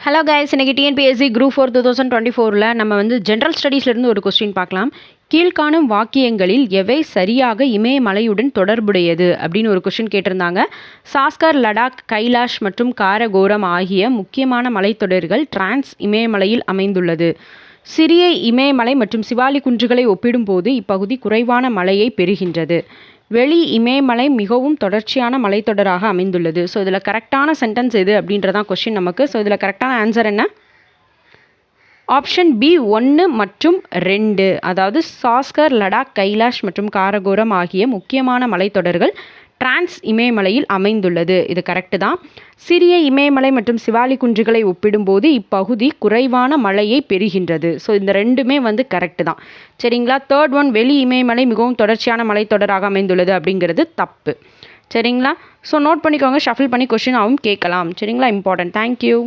Hello guys, இன்றைக்கி TNPSC group 4 2024 நம்ம general ஸ்டடீஸ்லேருந்து ஒரு கொஸ்டின் பார்க்கலாம். கீழ்காணும் வாக்கியங்களில் எவை சரியாக இமயமலையுடன் தொடர்புடையது அப்படின்னு ஒரு கொஸ்டின் கேட்டிருந்தாங்க. சாஸ்கர், லடாக், கைலாஷ் மற்றும் காரகோரம் ஆகிய முக்கியமான மலைத்தொடர்கள் டிரான்ஸ் இமயமலையில் அமைந்துள்ளது. சிறிய இமயமலை மற்றும் சிவாலி குன்றுகளை ஒப்பிடும்போது இப்பகுதி குறைவான மழையை பெறுகின்றது. வெளி இமயமலை மிகவும் தொடர்ச்சியான மலைத்தொடராக அமைந்துள்ளது. ஸோ இதில் கரெக்டான சென்டென்ஸ் எது அப்படின்றதான் கொஸ்டின் நமக்கு. ஸோ இதில் கரெக்டான ஆன்சர் என்ன? ஆப்ஷன் பி 1 மற்றும் 2. அதாவது சாஸ்கர், லடாக், கைலாஷ் மற்றும் காரகோரம் ஆகிய முக்கியமான மலைத்தொடர்கள் டிரான்ஸ் இமயமலையில் அமைந்துள்ளது. இது கரெக்டு தான். சிறிய இமயமலை மற்றும் சிவாலி குன்றுகளை ஒப்பிடும்போது இப்பகுதி குறைவான மழையை பெறுகின்றது. ஸோ இந்த ரெண்டுமே கரெக்டு தான். சரிங்களா? தேர்ட் ஒன், வெளி இமயமலை மிகவும் தொடர்ச்சியான மலைத்தொடராக அமைந்துள்ளது அப்படிங்கிறது தப்பு. சரிங்களா? ஸோ நோட் பண்ணிக்கோங்க, ஷஃபில் பண்ணி கொஸ்டின் ஆகும் கேட்கலாம். சரிங்களா? இம்பார்ட்டன்ட். தேங்க்யூ.